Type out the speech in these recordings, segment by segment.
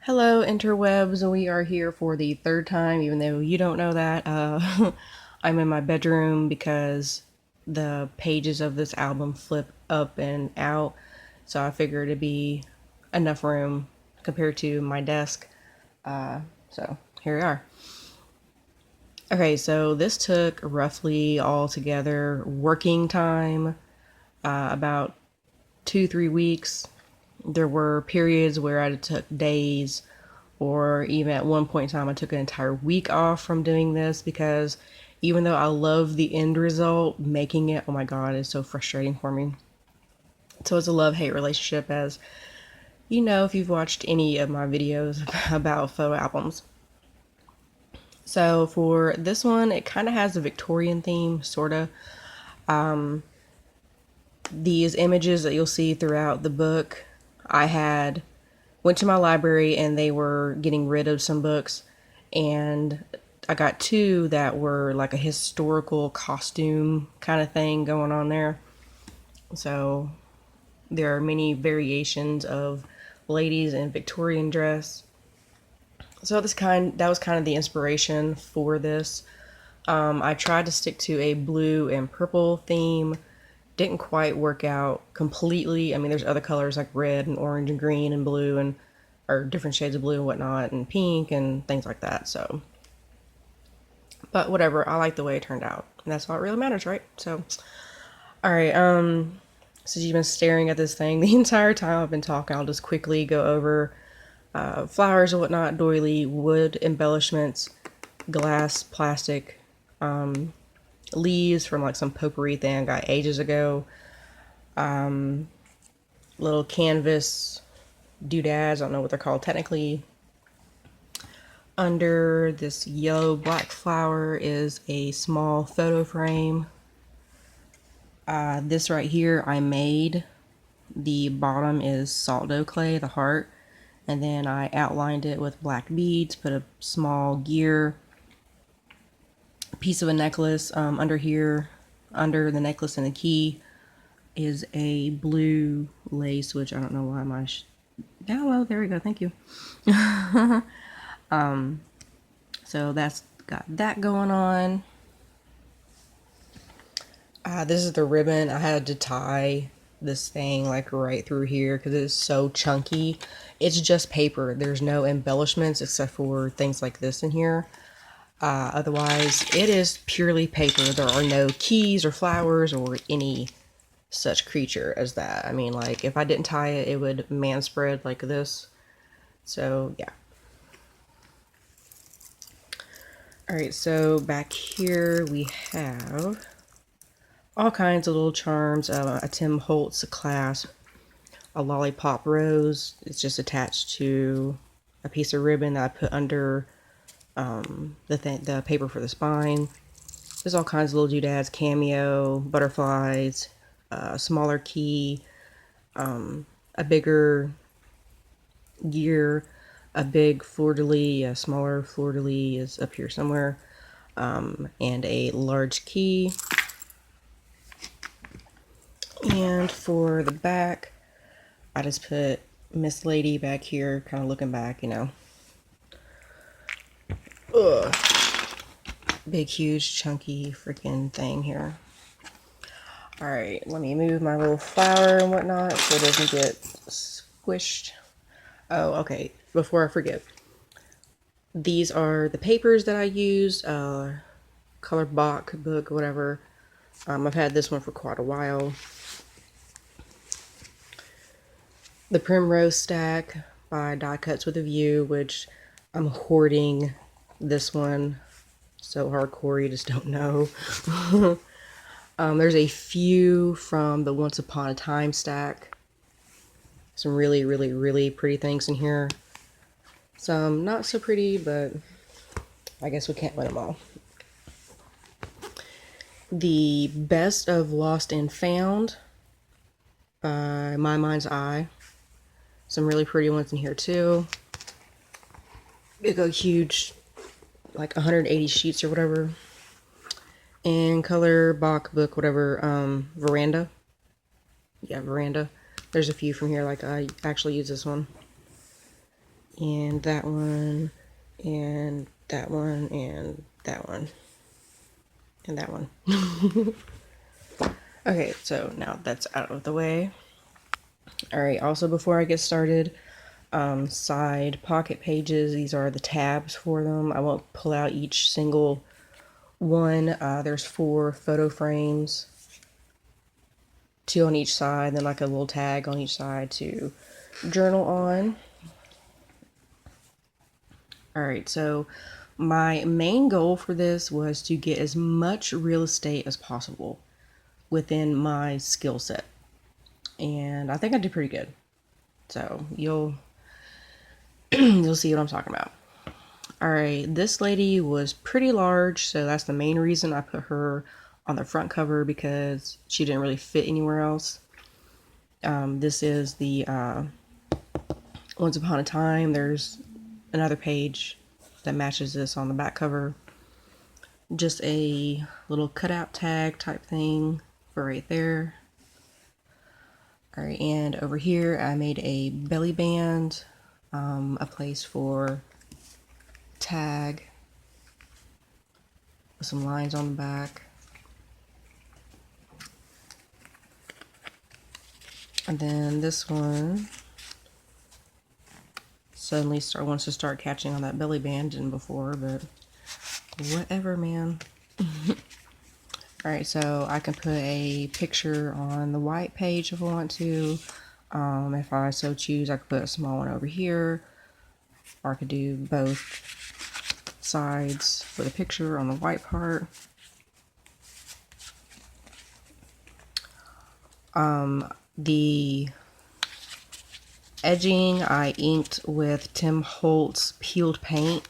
Hello, interwebs. We are here for the third time, even though you don't know that. I'm in my bedroom because the pages of this album flip up and out, so I figured it'd be enough room compared to my desk. So here we are. Okay, so this took roughly altogether working time, about 2, 3 weeks. There were periods where I took days, or even at one point in time, I took an entire week off from doing this because even though I love the end result, making it, oh my god, is so frustrating for me. So it's a love-hate relationship, as you know if you've watched any of my videos about photo albums. So for this one, it kind of has a Victorian theme, sort of. These images that you'll see throughout the book, I had went to my library and they were getting rid of some books, and I got two that were like a historical costume kind of thing going on there. So there are many variations of ladies in Victorian dress. So that was kind of the inspiration for this. I tried to stick to a blue and purple theme. Didn't quite work out completely. I mean, there's other colors like red and orange and green and blue and or different shades of blue and whatnot and pink and things like that. So, but whatever. I like the way it turned out, and that's all that really matters, right? So, all right. Since you've been staring at this thing the entire time I've been talking, I'll just quickly go over flowers and whatnot, doily, wood embellishments, glass, plastic, leaves from like some potpourri thing I got ages ago, little canvas doodads, I don't know what they're called technically. Under this yellow black flower is a small photo frame. This right here I made. The bottom is salt dough clay, the heart, and then I outlined it with black beads, put a small gear, a piece of a necklace. Under here, under the necklace and the key, is a blue lace, which I don't know why my oh well, there we go, thank you. So that's got that going on. This is the ribbon. I had to tie this thing like right through here because it's so chunky. It's just paper. There's no embellishments except for things like this in here. Otherwise, it is purely paper. There are no keys or flowers or any such creature as that. I mean, like, if I didn't tie it, it would man spread like this. So, yeah. Alright, so back here we have all kinds of little charms. A Tim Holtz clasp, a lollipop rose. It's just attached to a piece of ribbon that I put under the paper for the spine. There's all kinds of little doodads, cameo, butterflies, a smaller key, a bigger gear, a big fleur-de-lis, a smaller fleur-de-lis is up here somewhere, and a large key. And for the back, I just put Miss Lady back here, kind of looking back, you know. Ugh. Big, huge, chunky freaking thing here. Alright, let me move my little flower and whatnot so it doesn't get squished. Oh, okay, before I forget. These are the papers that I used, color book, whatever. I've had this one for quite a while. The Primrose Stack by Die Cuts with a View, which I'm hoarding this one so hardcore you just don't know. There's a few from the Once Upon a Time stack. Some really, really, really pretty things in here. Some not so pretty, but I guess we can't win them all. The Best of Lost and Found by My Mind's Eye. Some really pretty ones in here too. Big old huge, like 180 sheets or whatever. And color Bach book, whatever, Veranda. Yeah, Veranda. There's a few from here, like I actually use this one. and that one, and that one, and that one, and that one. Okay, so now that's out of the way. Alright, also before I get started, side pocket pages, these are the tabs for them. I won't pull out each single one. There's 4 photo frames, 2 on each side, then like a little tag on each side to journal on. Alright, so my main goal for this was to get as much real estate as possible within my skill set. And I think I did pretty good. So you'll see what I'm talking about. Alright, this lady was pretty large, so that's the main reason I put her on the front cover, because she didn't really fit anywhere else. This is the Once Upon a Time. There's another page that matches this on the back cover. Just a little cutout tag type thing for right there. Alright, and over here I made a belly band, a place for tag with some lines on the back. And then this one suddenly wants to start catching on that belly band, didn't before, but whatever, man. Alright, so I can put a picture on the white page if I want to. If I so choose, I could put a small one over here, or I could do both sides with a picture on the white part. The edging I inked with Tim Holtz peeled paint.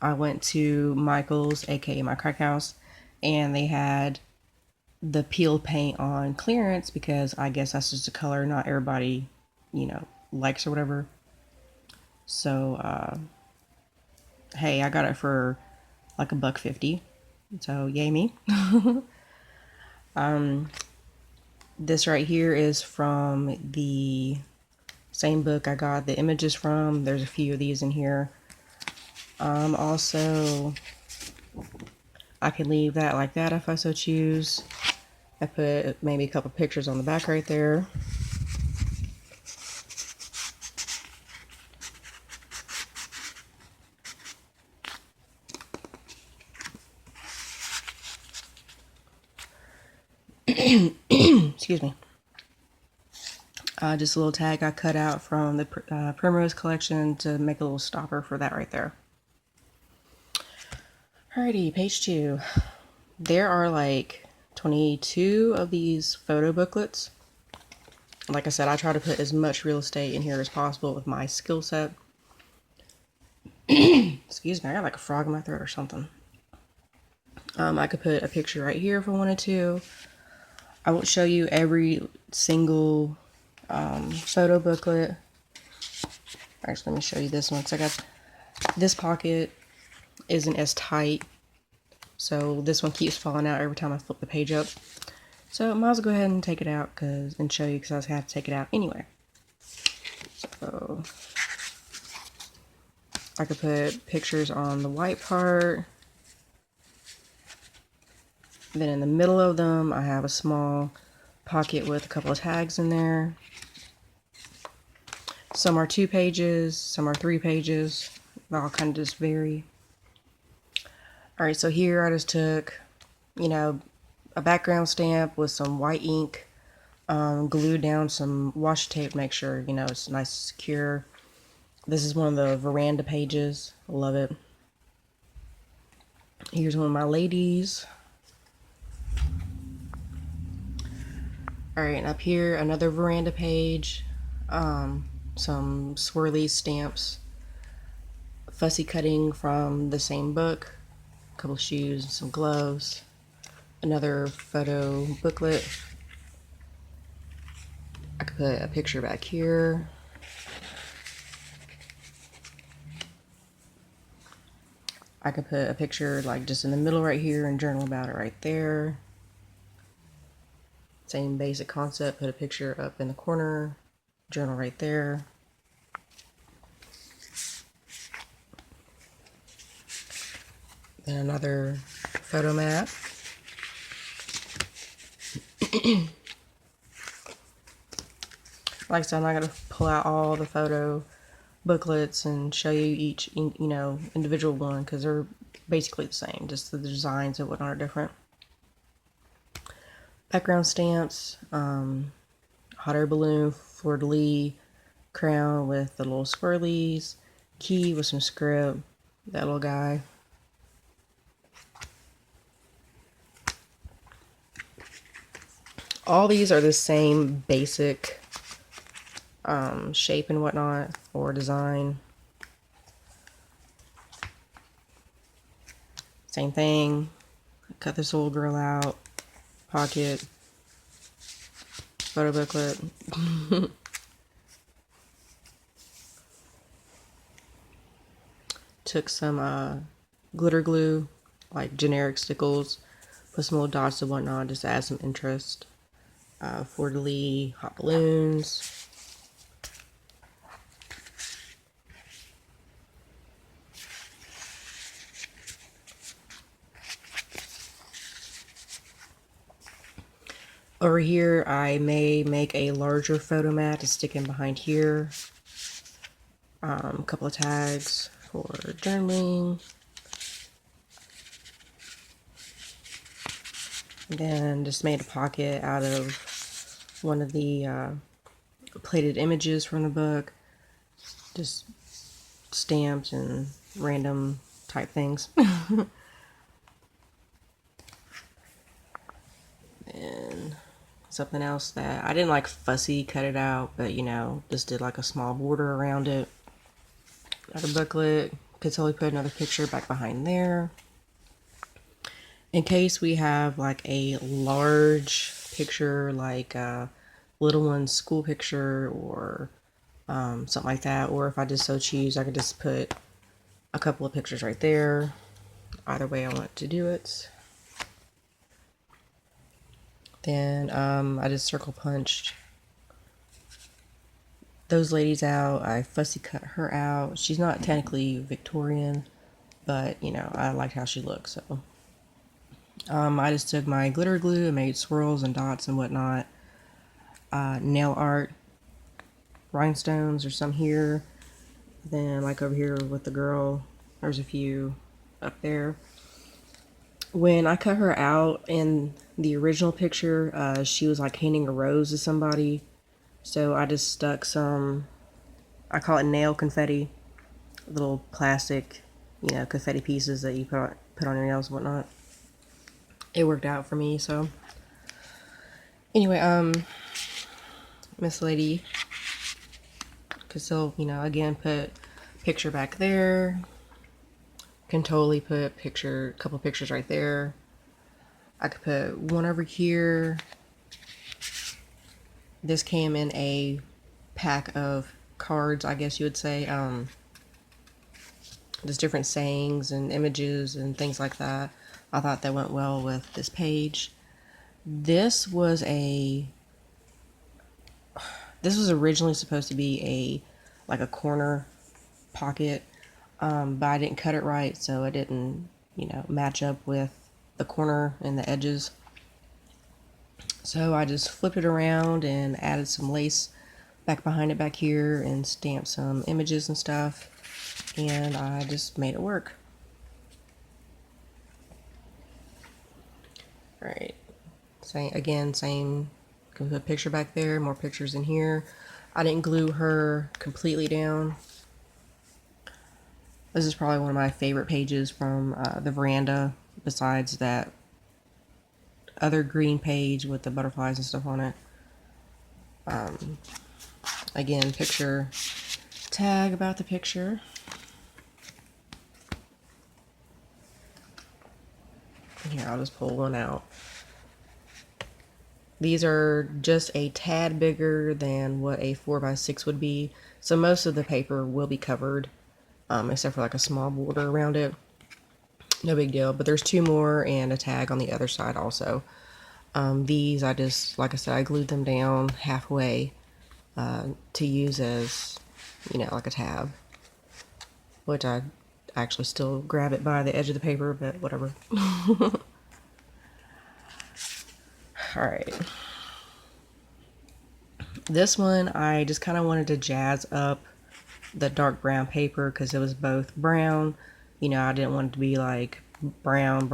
I went to Michael's, aka my crack house, and they had the peeled paint on clearance, because I guess that's just a color not everybody, likes or whatever. So hey, I got it for like $1.50, so yay me. This right here is from the same book I got the images from. There's a few of these in here. Also, I can leave that like that if I so choose. I put maybe a couple pictures on the back right there. Excuse me. Just a little tag I cut out from the Primrose collection to make a little stopper for that right there. Alrighty, page 2. There are like 22 of these photo booklets. Like I said, I try to put as much real estate in here as possible with my skill set. Excuse me, I got like a frog in my throat or something. I could put a picture right here if I wanted to. I won't show you every single photo booklet. Actually, let me show you this one. So I got this pocket isn't as tight, so this one keeps falling out every time I flip the page up. So I might as well go ahead and take it out and show you, because I was gonna have to take it out anyway. So I could put pictures on the white part. Then in the middle of them, I have a small pocket with a couple of tags in there. Some are 2 pages, some are 3 pages. They all kind of just vary. Alright, so here I just took, a background stamp with some white ink, glued down some washi tape, make sure, it's nice and secure. This is one of the veranda pages. I love it. Here's one of my ladies. Alright, and up here, another veranda page. Some swirly stamps. Fussy cutting from the same book. A couple shoes, some gloves. Another photo booklet. I could put a picture back here. I could put a picture like just in the middle right here and journal about it right there. Same basic concept, put a picture up in the corner, journal right there. Then another photo mat. Like I said, I'm not going to pull out all the photo booklets and show you each, individual one, because they're basically the same, just the designs and whatnot are different. Background stamps, hot air balloon, fleur-de-lis, crown with the little swirlies, key with some script, that little guy. All these are the same basic shape and whatnot, or design. Same thing. Cut this little girl out. Pocket. Photo booklet. Took some glitter glue, like generic stickles, put some little dots and whatnot, just to add some interest. Fleur-de-lis, hot balloons. Over here, I may make a larger photo mat to stick in behind here. A couple of tags for journaling. And then just made a pocket out of one of the plated images from the book. Just stamps and random type things. And something else that I didn't like fussy cut it out, but just did like a small border around it. Another booklet. Could totally put another picture back behind there. In case we have like a large picture, like a little one's school picture or something like that, or if I just so choose, I could just put a couple of pictures right there. Either way I want to do it. Then I just circle punched those ladies out. I fussy cut her out. She's not technically Victorian, but I liked how she looked, so I just took my glitter glue and made swirls and dots and whatnot. Nail art, rhinestones, there's some here. Then like over here with the girl, there's a few up there. When I cut her out in the original picture, she was like handing a rose to somebody. So I just stuck some, I call it nail confetti, little plastic, confetti pieces that you put on your nails and whatnot. It worked out for me, so. Anyway, Miss Lady could still, again, put picture back there. Can totally put a couple pictures right there. I could put one over here. This came in a pack of cards, I guess you would say. Just different sayings and images and things like that. I thought that went well with this page. This was originally supposed to be like a corner pocket, but I didn't cut it right, so it didn't, match up with the corner and the edges. So I just flipped it around and added some lace back behind it back here and stamped some images and stuff, and I just made it work. Right. Same. Can put a picture back there, more pictures in here. I didn't glue her completely down. This is probably one of my favorite pages from the veranda, besides that other green page with the butterflies and stuff on it. Again, picture tag about the picture. Here, I'll just pull one out. These are just a tad bigger than what a 4x6 would be, so most of the paper will be covered, except for like a small border around it. No big deal, but there's two more and a tag on the other side also. These I just, like I said, I glued them down halfway to use as, like a tab, which I actually still grab it by the edge of the paper, but whatever. Alright. This one, I just kind of wanted to jazz up the dark brown paper because it was both brown. You know, I didn't want it to be like brown,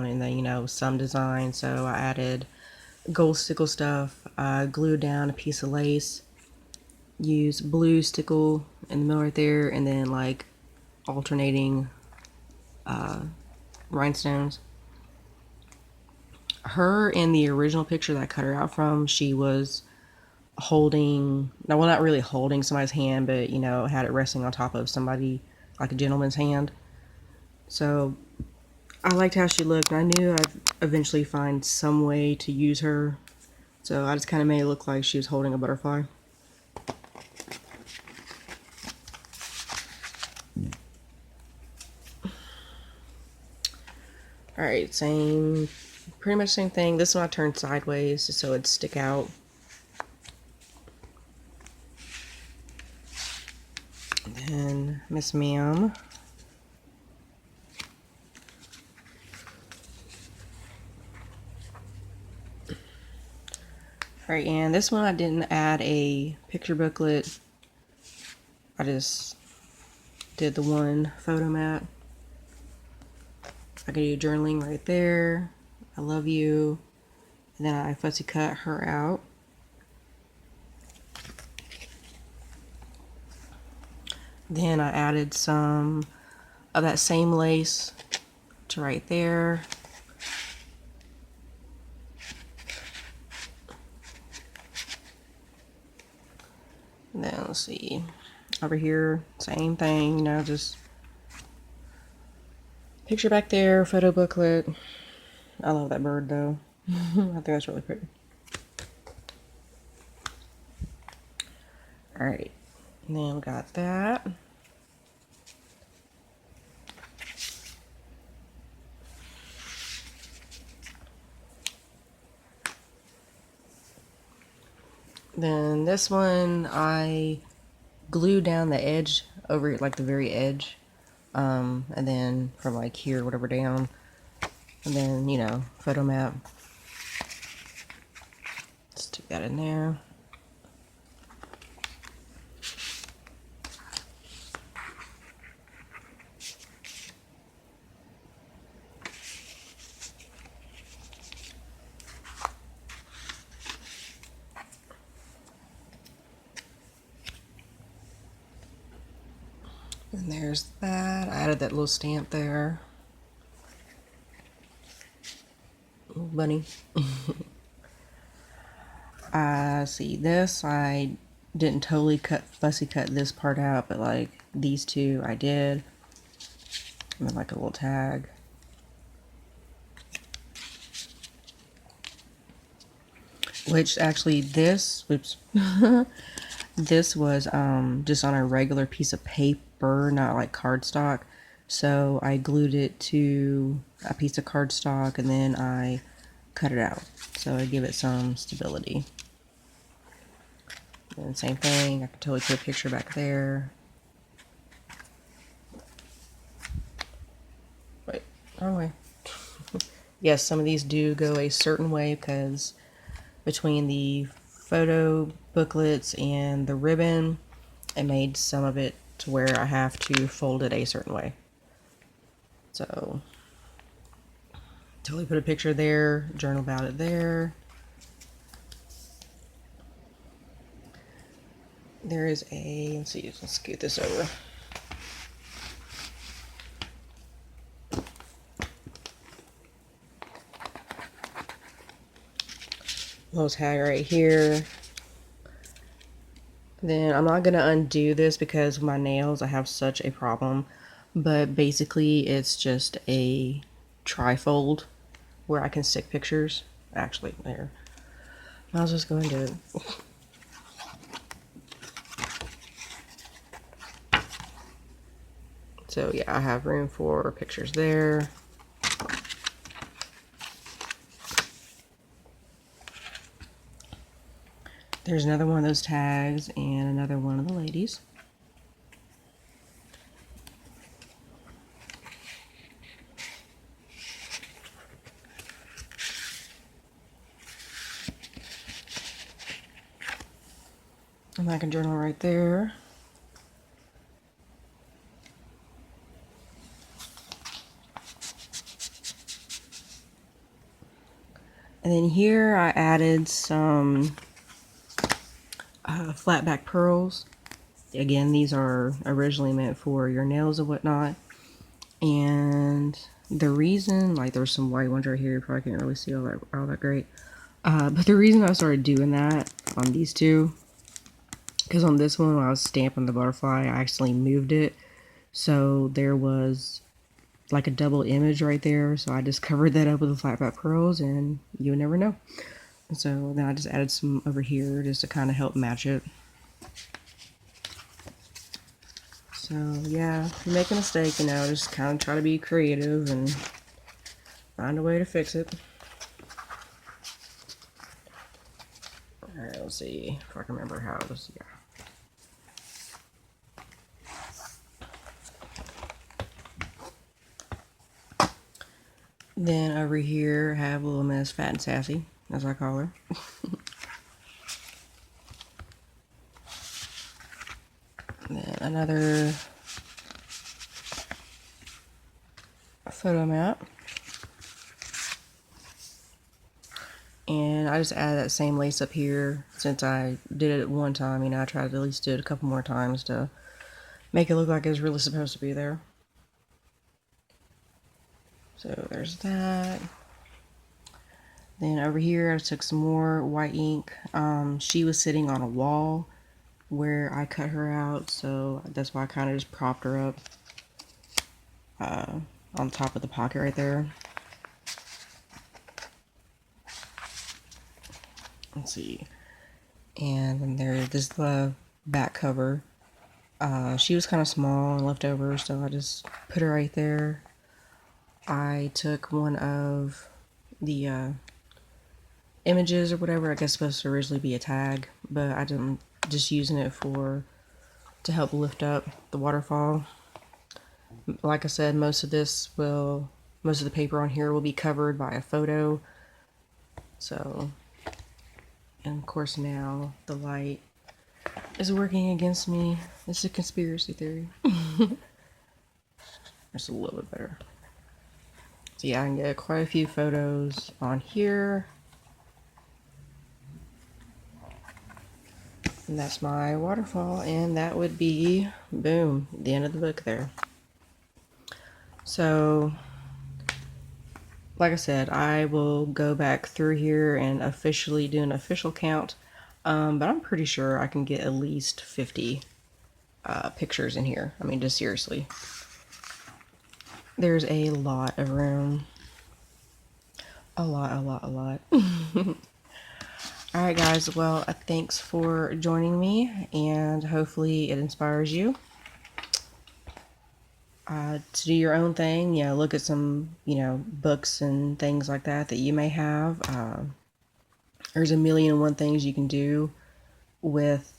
and then, you know, some design. So I added gold stickle stuff. I glued down a piece of lace. Used blue stickle in the middle right there, and then like alternating rhinestones. Her in the original picture that I cut her out from, she was holding, no, well, not really holding somebody's hand, but, you know, had it resting on top of somebody, like a gentleman's hand. So I liked how she looked, and I knew I'd eventually find some way to use her. So I just kind of made it look like she was holding a butterfly. Alright, pretty much same thing. This one I turned sideways so it'd stick out. And then Miss Ma'am. Alright, and this one I didn't add a picture booklet. I just did the one photo mat. I could do journaling right there. I love you. And then I fussy cut her out. Then I added some of that same lace to right there. And then let's see, over here, same thing, you know, just picture back there, photo booklet. I love that bird though. I think that's really pretty. Alright, and then we got that. Then this one, I glued down the edge over, like the very edge. And then from like here, whatever, down. And then, you know, photo map. Stick that in there. And there's that. I added that little stamp there. Little bunny. See this, I didn't totally fussy cut this part out, but like these two I did. And then like a little tag. Which actually this, oops. This was just on a regular piece of paper, not like cardstock. So I glued it to a piece of cardstock and then I cut it out. So I give it some stability. And same thing, I can totally put a picture back there. Wait, wrong way. Yes, some of these do go a certain way because between the photo booklets and the ribbon, it made some of it to where I have to fold it a certain way. So, totally put a picture there, journal about it there. There is a, let's see, let's scoot this over. Little tag right here. Then I'm not going to undo this because of my nails, I have such a problem. But basically it's just a trifold where I can stick pictures. Actually, there. I'll just go and do it. So yeah, I have room for pictures there. There's another one of those tags and another one of the ladies. And I can journal right there. And then here I added some flat back pearls. Again, these are originally meant for your nails and whatnot. And the reason, like there's some white ones right here, you probably can't really see all that great. But the reason I started doing that on these two, because on this one when I was stamping the butterfly, I actually moved it. So there was like a double image right there. So I just covered that up with the flat back pearls and you would never know. And so then I just added some over here just to kind of help match it. So yeah, if you make a mistake, you know, just kind of try to be creative and find a way to fix it. Alright, let's see if I can remember how it was. Yeah. Then over here, I have a little Miss Fat and Sassy, as I call her. Then another photo map. And I just added that same lace up here since I did it one time. You know, I tried to at least do it a couple more times to make it look like it was really supposed to be there. So there's that. Then over here, I took some more white ink. She was sitting on a wall where I cut her out, so that's why I kind of just propped her up on top of the pocket right there. Let's see. And then there's this back cover. She was kind of small and left over, so I just put her right there. I took one of the images or whatever. I guess supposed to originally be a tag, but I didn't. Just using it to help lift up the waterfall. Like I said, most of the paper on here will be covered by a photo. So, and of course now the light is working against me. It's a conspiracy theory. It's a little bit better. So yeah, I can get quite a few photos on here. And that's my waterfall, and that would be, boom, the end of the book there. So, like I said, I will go back through here and officially do an official count, but I'm pretty sure I can get at least 50 pictures in here. I mean, just seriously. There's a lot of room. A lot. Alright guys, well, thanks for joining me, and hopefully it inspires you to do your own thing. You know, look at some, you know, books and things like that you may have. There's a million and one things you can do with,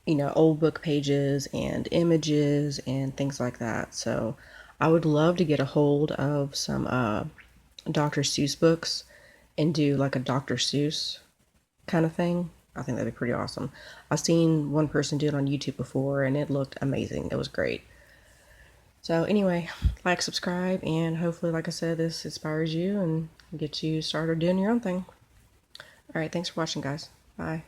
you know, old book pages and images and things like that. So I would love to get a hold of some Dr. Seuss books and do like a Dr. Seuss kind of thing. I think that'd be pretty awesome. I've seen one person do it on YouTube before and it looked amazing. It was great. So anyway, like, subscribe, and hopefully, like I said, this inspires you and gets you started doing your own thing. Alright, thanks for watching, guys. Bye.